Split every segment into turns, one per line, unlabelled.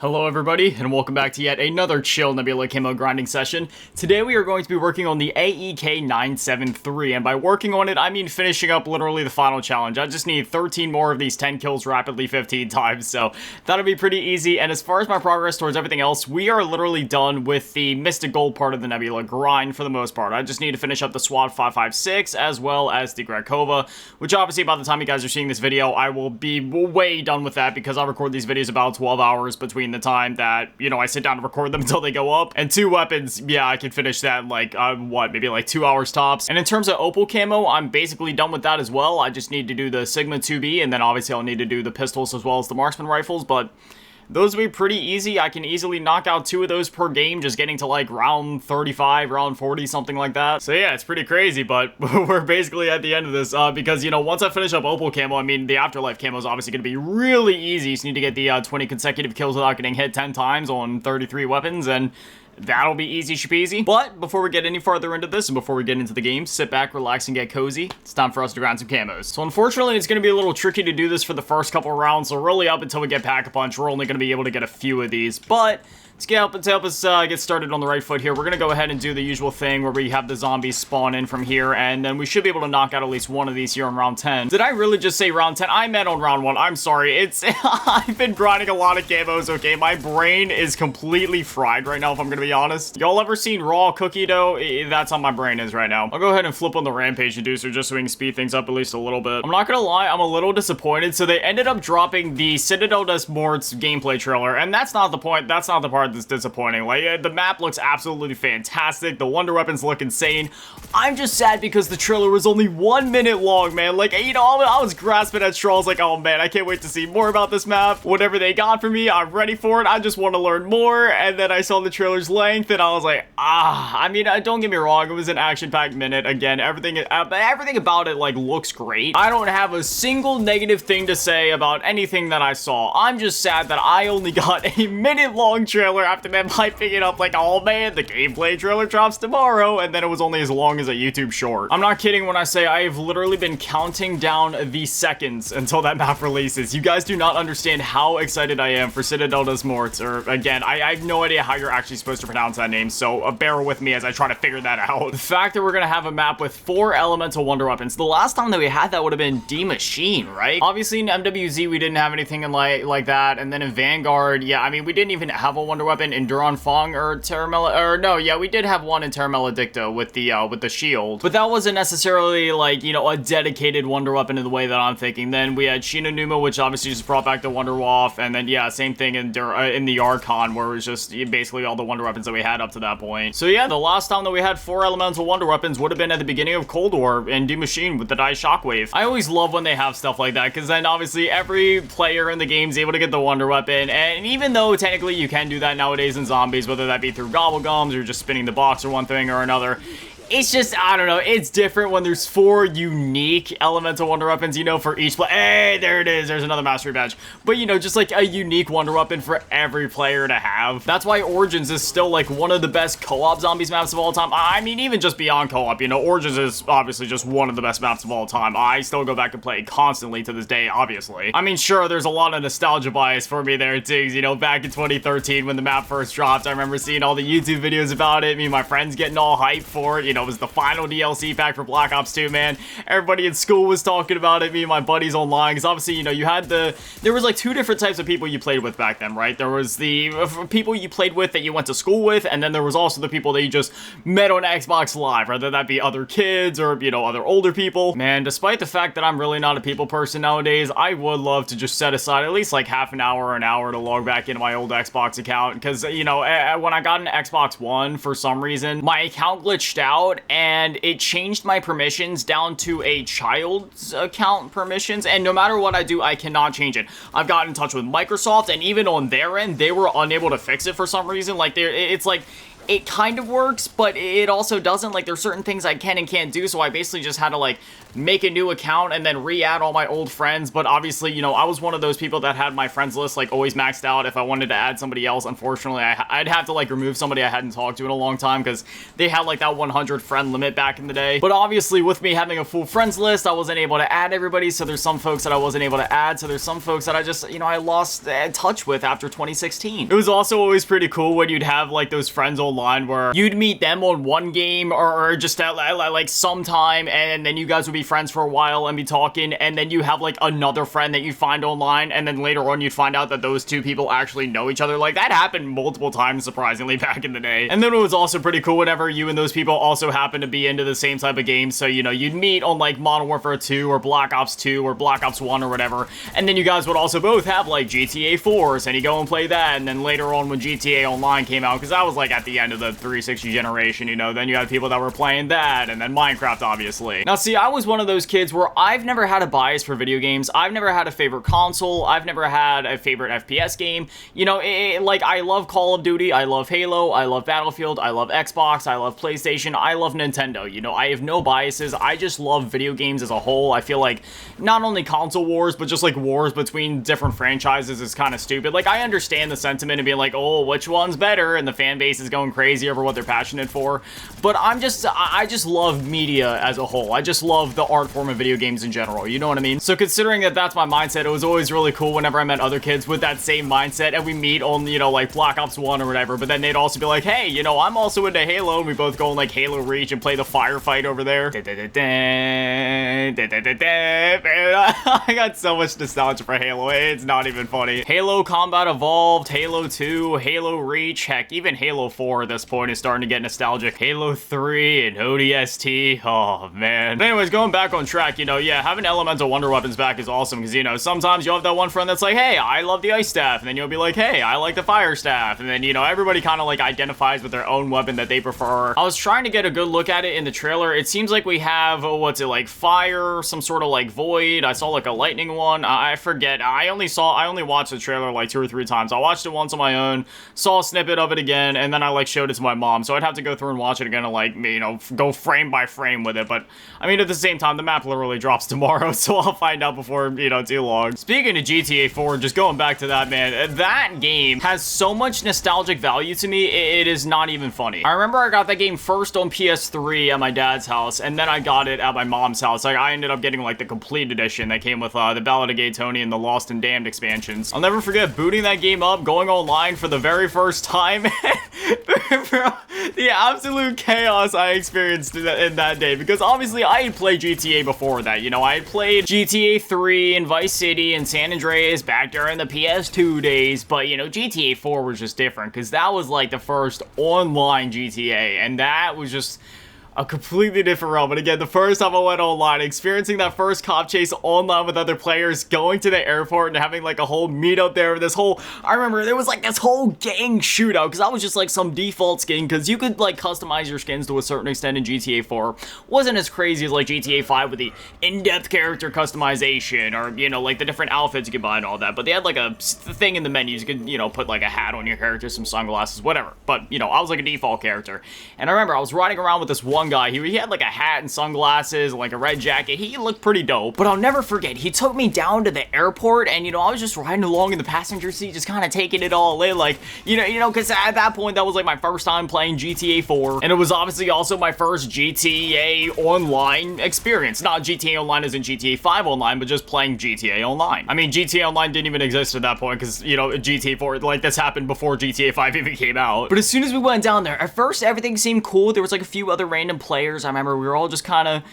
Hello everybody, and welcome back to yet another chill Nebula camo grinding session. Today we are going to be working on the AEK 973, and by working on it, I mean finishing up literally the final challenge. I just need 13 more of these 10 kills rapidly 15 times, so that'll be pretty easy. And as far as my progress towards everything else, we are literally done with the Mystic Gold part of the Nebula grind for the most part. I just need to finish up the SWAT 556 as well as the Grakova, which obviously by the time you guys are seeing this video, I will be way done with that because I record these videos about 12 hours between the time that, you know, I sit down to record them until they go up. And 2 weapons, yeah, I can finish that in like, maybe like 2 hours tops. And in terms of Opal camo, I'm basically done with that as well. I just need to do the Sigma 2B, and then obviously I'll need to do the pistols as well as the marksman rifles, but those will be pretty easy. I can easily knock out 2 of those per game, just getting to like round 35, round 40, something like that. So yeah, it's pretty crazy, but we're basically at the end of this because, you know, once I finish up Opal camo, I mean, the Afterlife camo is obviously going to be really easy. You just need to get the 20 consecutive kills without getting hit 10 times on 33 weapons, and that'll be easy shapeasy. But before we get any farther into this and before we get into the game, sit back, relax, and get cozy. It's time for us to grind some camos. So unfortunately, it's going to be a little tricky to do this for the first couple rounds. So really up until we get Pack-a-Punch, we're only going to be able to get a few of these. But to help us get started on the right foot here, we're going to go ahead and do the usual thing where we have the zombies spawn in from here, and then we should be able to knock out at least one of these here in round 10. Did I really just say round 10? I meant on round 1. I'm sorry. It's I've been grinding a lot of camos, okay? My brain is completely fried right now, if I'm going to be honest. Y'all ever seen raw cookie dough? That's how my brain is right now. I'll go ahead and flip on the Rampage Inducer just so we can speed things up at least a little bit. I'm not going to lie, I'm a little disappointed. So they ended up dropping the Citadel des Morts gameplay trailer, and that's not the point. That's not the part that's disappointing. Like, the map looks absolutely fantastic. The wonder weapons look insane. I'm just sad because the trailer was only 1 minute long, man. Like, you know, I was grasping at straws like, oh man, I can't wait to see more about this map. Whatever they got for me, I'm ready for it. I just want to learn more. And then I saw the trailer's length and I was like, I mean, don't get me wrong. It was an action-packed minute. Again, everything about it, like, looks great. I don't have a single negative thing to say about anything that I saw. I'm just sad that I only got a minute-long trailer after them hyping it up like, oh man, the gameplay trailer drops tomorrow, and then it was only as long as a YouTube short. I'm not kidding when I say I have literally been counting down the seconds until that map releases. You guys do not understand how excited I am for Citadel des Morts, or again, I have no idea how you're actually supposed to pronounce that name, so bear with me as I try to figure that out. The fact that we're gonna have a map with 4 elemental wonder weapons. The last time that we had that would have been D Machine, right? Obviously in MWZ we didn't have anything in like that, and then in Vanguard, yeah, I mean, we didn't even have a wonder weapon in Duran Fong or we did have one in Terra Maledicta with the shield, but that wasn't necessarily like, you know, a dedicated wonder weapon in the way that I'm thinking. Then we had Shinonuma, which obviously just brought back the Wonder Waff, and then yeah, same thing in the Archon, where it was just basically all the wonder weapons that we had up to that point. So yeah, the last time that we had 4 elemental wonder weapons would have been at the beginning of Cold War in D Machine with the Die Shockwave. I always love when they have stuff like that, because then obviously every player in the game is able to get the wonder weapon, and even though technically you can do that nowadays in zombies, whether that be through gobblegums or just spinning the box or one thing or another, it's just, I don't know, it's different when there's 4 unique elemental wonder weapons, you know, for each play. Hey, there it is, there's another mastery badge. But, you know, just like a unique wonder weapon for every player to have. That's why Origins is still like one of the best co-op zombies maps of all time. I mean, even just beyond co-op, you know, Origins is obviously just one of the best maps of all time. I still go back and play it constantly to this day, obviously. I mean, sure, there's a lot of nostalgia bias for me there too, you know, back in 2013 when the map first dropped, I remember seeing all the YouTube videos about it, me and my friends getting all hyped for it, you know, it was the final DLC pack for Black Ops 2, man. Everybody in school was talking about it, me and my buddies online, because obviously, you know, you had there was like 2 different types of people you played with back then, right? There was the people you played with that you went to school with, and then there was also the people that you just met on Xbox Live, whether that be other kids or, you know, other older people. Man, despite the fact that I'm really not a people person nowadays, I would love to just set aside at least like half an hour or an hour to log back into my old Xbox account, because, you know, when I got an Xbox One, for some reason, my account glitched out, and it changed my permissions down to a child's account permissions, and no matter what I do, I cannot change it. I've gotten in touch with Microsoft, and even on their end, they were unable to fix it for some reason. Like, it's like it kind of works, but it also doesn't. Like, there's certain things I can and can't do, so I basically just had to, like, make a new account and then re-add all my old friends. But obviously, you know, I was one of those people that had my friends list, like, always maxed out. If I wanted to add somebody else, unfortunately, I'd have to, like, remove somebody I hadn't talked to in a long time, because they had, like, that 100 friend limit back in the day. But obviously, with me having a full friends list, I wasn't able to add everybody, so there's some folks that I wasn't able to add, so there's some folks that I just, you know, I lost touch with after 2016. It was also always pretty cool when you'd have, like, those friends online where you'd meet them on one game or just at, like, sometime, and then you guys would be friends for a while and be talking, and then you have, like, another friend that you find online, and then later on you'd find out that those two people actually know each other. Like, that happened multiple times, surprisingly, back in the day. And then it was also pretty cool whenever you and those people also happen to be into the same type of game, so, you know, you'd meet on, like, Modern Warfare 2 or Black Ops 2 or Black Ops 1 or whatever, and then you guys would also both have, like, GTA 4s, and you go and play that, and then later on when GTA Online came out, because that was, like, at the end of the 360 generation, you know, then you had people that were playing that, and then Minecraft, obviously. Now, see, I was one of those kids where I've never had a bias for video games. I've never had a favorite console. I've never had a favorite FPS game. You know, like, I love Call of Duty. I love Halo. I love Battlefield. I love Xbox. I love PlayStation. I love Nintendo. You know, I have no biases. I just love video games as a whole. I feel like not only console wars, but just, like, wars between different franchises is kind of stupid. Like, I understand the sentiment of being like, oh, which one's better? And the fan base is going crazy over what they're passionate for. But I just love media as a whole. I just love the art form of video games in general. You know what I mean? So considering that that's my mindset, it was always really cool whenever I met other kids with that same mindset and we meet on, you know, like Black Ops 1 or whatever, but then they'd also be like, hey, you know, I'm also into Halo, and we both go on, like, Halo Reach and play the firefight over there. I got so much nostalgia for Halo, it's not even funny. Halo Combat Evolved, Halo 2, Halo Reach, heck, even Halo 4 at this point is starting to get nostalgic. Halo 3 and ODST, oh man. But anyways, going back on track, you know, yeah, having Elemental Wonder Weapons back is awesome, because, you know, sometimes you'll have that one friend that's like, hey, I love the Ice Staff, and then you'll be like, hey, I like the Fire Staff, and then, you know, everybody kind of, like, identifies with their own weapon that they prefer. I was trying to get a good look at it in the trailer. It seems like we have, what's it, like, fire, some sort of, like, void. I saw, like, a lightning one. I forget. I only watched the trailer, like, 2 or 3 times. I watched it once on my own, saw a snippet of it again, and then I, like, showed it to my mom, so I'd have to go through and watch it again and, like, you know, go frame by frame with it. But I mean, at the same time, the map literally drops tomorrow, so I'll find out before, you know, too long. Speaking of GTA 4, just going back to that, man, that game has so much nostalgic value to me, it is not even funny. I remember I got that game first on PS3 at my dad's house, and then I got it at my mom's house. Like, I ended up getting, like, the complete edition that came with the Ballad of Gay Tony and the Lost and Damned expansions. I'll never forget booting that game up, going online for the very first time. Bro, the absolute chaos I experienced in that day, because obviously I had played GTA before that. You know, I had played GTA 3 and Vice City and San Andreas back during the PS2 days, but, you know, GTA 4 was just different, because that was, like, the first online GTA, and that was just a completely different realm. And again, the first time I went online, experiencing that first cop chase online with other players, going to the airport and having, like, a whole meetup there, I remember there was, like, this whole gang shootout, because that was just, like, some default skin, because you could, like, customize your skins to a certain extent in GTA 4. Wasn't as crazy as, like, GTA 5 with the in-depth character customization, or, you know, like, the different outfits you could buy and all that, but they had, like, a thing in the menus. You could, you know, put, like, a hat on your character, some sunglasses, whatever, but, you know, I was, like, a default character, and I remember I was riding around with this one guy. He had, like, a hat and sunglasses, and, like, a red jacket. He looked pretty dope, but I'll never forget, he took me down to the airport, and, you know, I was just riding along in the passenger seat, just kind of taking it all in, like, you know, because at that point, that was, like, my first time playing GTA 4, and it was obviously also my first GTA Online experience. Not GTA Online as in GTA 5 Online, but just playing GTA Online. I mean, GTA Online didn't even exist at that point, because, you know, GTA 4, like, this happened before GTA 5 even came out. But as soon as we went down there, at first, everything seemed cool. There was, like, a few other random players. I remember we were all just kind of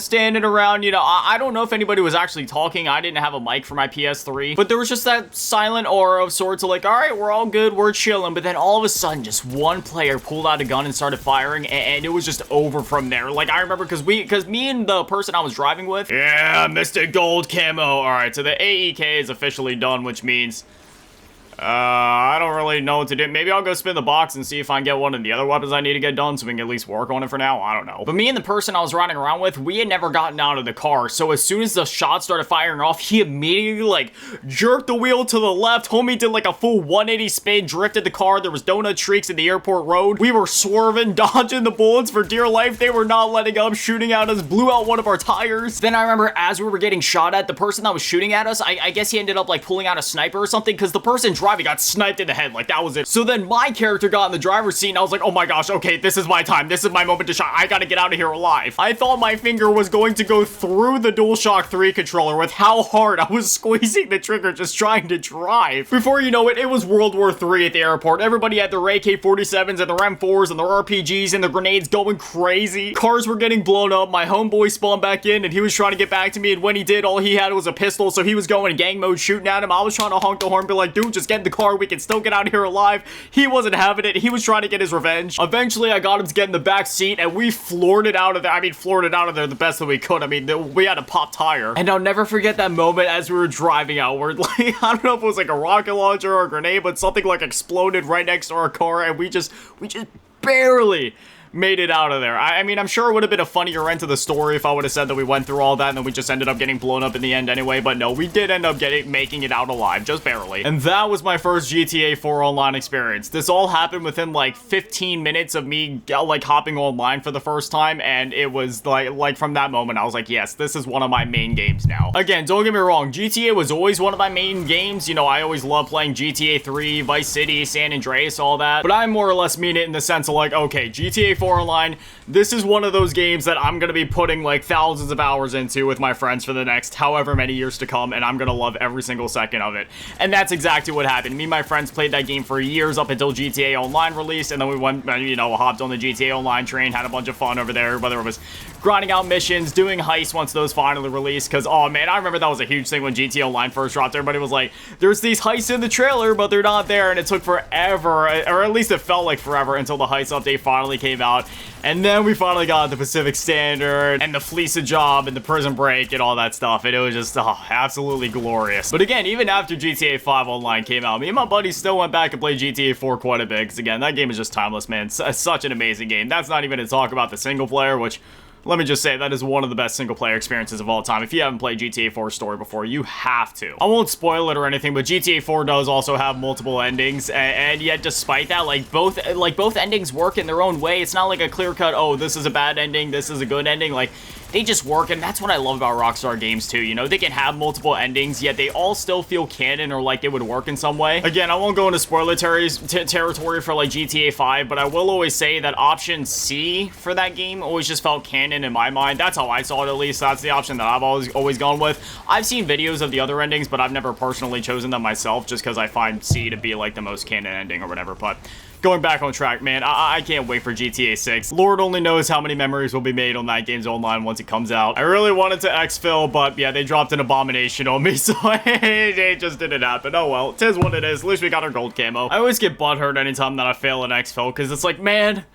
standing around, you know. I don't know if anybody was actually talking. I didn't have a mic for my PS3, but there was just that silent aura of sorts of, like, all right, we're all good, we're chilling. But then all of a sudden, just one player pulled out a gun and started firing, and it was just over from there. Like, I remember, because me and the person I was driving with, yeah, Mr. Gold Camo. All right, so the AEK is officially done, which means I don't really know what to do. Maybe I'll go spin the box and see if I can get one of the other weapons I need to get done so we can at least work on it for now. I don't know. But me and the person I was riding around with, we had never gotten out of the car. So as soon as the shots started firing off, he immediately like jerked the wheel to the left. Homie did like a full 180 spin, drifted the car. There was donut streaks in the airport road. We were swerving, dodging the bullets for dear life. They were not letting up, shooting at us, blew out one of our tires. Then I remember as we were getting shot at, the person that was shooting at us, I guess he ended up like pulling out a sniper or something because the person driving got sniped in the head. Like that was it. So then my character got in the driver's seat and I was like, oh my gosh, okay, this is my time. This is my moment to shine. I gotta get out of here alive. I thought my finger was going to go through the DualShock 3 controller with how hard I was squeezing the trigger just trying to drive. Before you know it, it was World War III at the airport. Everybody had their AK-47s and their M4s and their RPGs and their grenades going crazy. Cars were getting blown up. My homeboy spawned back in and he was trying to get back to me, and when he did, all he had was a pistol, so he was going in gang mode shooting at him. I was trying to honk the horn, be like, dude, just get in the car. We can still get out of here alive. He wasn't having it. He was trying to get his revenge. Eventually, I got him to get in the back seat and we floored it out of there. I mean, floored it out of there the best that we could. I mean, we had a pop tire. And I'll never forget that moment as we were driving outward. Like, I don't know if it was like a rocket launcher or a grenade, but something like exploded right next to our car, and we just barely made it out of there. I mean, I'm sure it would have been a funnier end to the story if I would have said that we went through all that and then we just ended up getting blown up in the end anyway, but no, we did end up making it out alive, just barely. And that was my first GTA 4 online experience. This all happened within like 15 minutes of me like hopping online for the first time, and it was like from that moment I was like, yes, this is one of my main games now. Again, don't get me wrong, GTA was always one of my main games. You know, I always loved playing GTA 3, Vice City, San Andreas, all that, but I more or less mean it in the sense of like, okay, GTA 4 Online, this is one of those games that I'm gonna be putting like thousands of hours into with my friends for the next however many years to come, and I'm gonna love every single second of it. And that's exactly what happened. Me and my friends played that game for years up until GTA Online released, and then we went, you know, hopped on the GTA Online train, had a bunch of fun over there, whether it was grinding out missions, doing heists once those finally released, because, oh man, I remember that was a huge thing when GTA Online first dropped. Everybody was like, there's these heists in the trailer, but they're not there, and it took forever, or at least it felt like forever, until the heist update finally came out. And then we finally got the Pacific Standard and the Fleece Job and the Prison Break and all that stuff. And it was just absolutely glorious. But again, even after GTA 5 Online came out, me and my buddies still went back and played GTA 4 quite a bit. Because again, that game is just timeless, man. It's such an amazing game. That's not even to talk about the single player, which, let me just say, that is one of the best single-player experiences of all time. If you haven't played GTA 4 Story before, you have to. I won't spoil it or anything, but GTA 4 does also have multiple endings, and yet despite that, both endings work in their own way. It's not like a clear-cut, oh, this is a bad ending, this is a good ending. Like, they just work, and that's what I love about Rockstar games too. You know, they can have multiple endings, yet they all still feel canon or like they would work in some way. Again, I won't go into spoiler territory for like GTA 5, but I will always say that option C for that game always just felt canon in my mind. That's how I saw it, at least. That's the option that I've always gone with. I've seen videos of the other endings, but I've never personally chosen them myself, just because I find C to be like the most canon ending or whatever. But going back on track, man, I can't wait for GTA 6. Lord only knows how many memories will be made on that game's online once it comes out. I really wanted to exfil, but yeah, they dropped an abomination on me, so it just didn't happen. Oh well, tis what it is. At least we got our gold camo. I always get butthurt anytime that I fail an exfil, because it's like, man,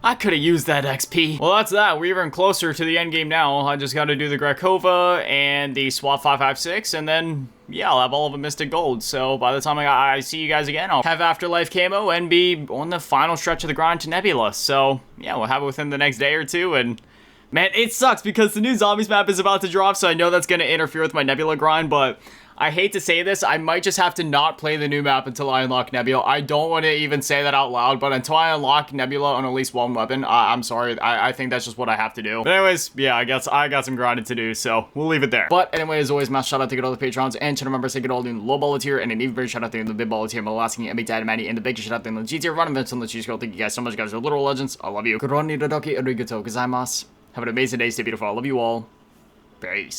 I could have used that XP. Well, that's that. We're even closer to the end game now. I just got to do the Grakova and the SWAT 556, and then, yeah, I'll have all of a Mystic Gold. So by the time I see you guys again, I'll have Afterlife camo and be on the final stretch of the grind to Nebula. So, yeah, we'll have it within the next day or two, and man, it sucks because the new Zombies map is about to drop, so I know that's going to interfere with my Nebula grind, but I hate to say this, I might just have to not play the new map until I unlock Nebula. I don't want to even say that out loud, but until I unlock Nebula on at least one weapon, I'm sorry, I think that's just what I have to do. But anyways, yeah, I guess I got some grinding to do, so we'll leave it there. But anyway, as always, massive shout out to all the patrons and channel members. Say good all doing the low baller tier, and an even bigger shout out to the big baller tier, Malasking, and Big Dad Manny, and the biggest shout out to the G tier, running Vince on the Cheese Girl. Thank you guys so much, guys. You're literal legends. I love you. Kuroni Dodoki Arigato gozaimasu. Have an amazing day. Stay beautiful. I love you all. Peace.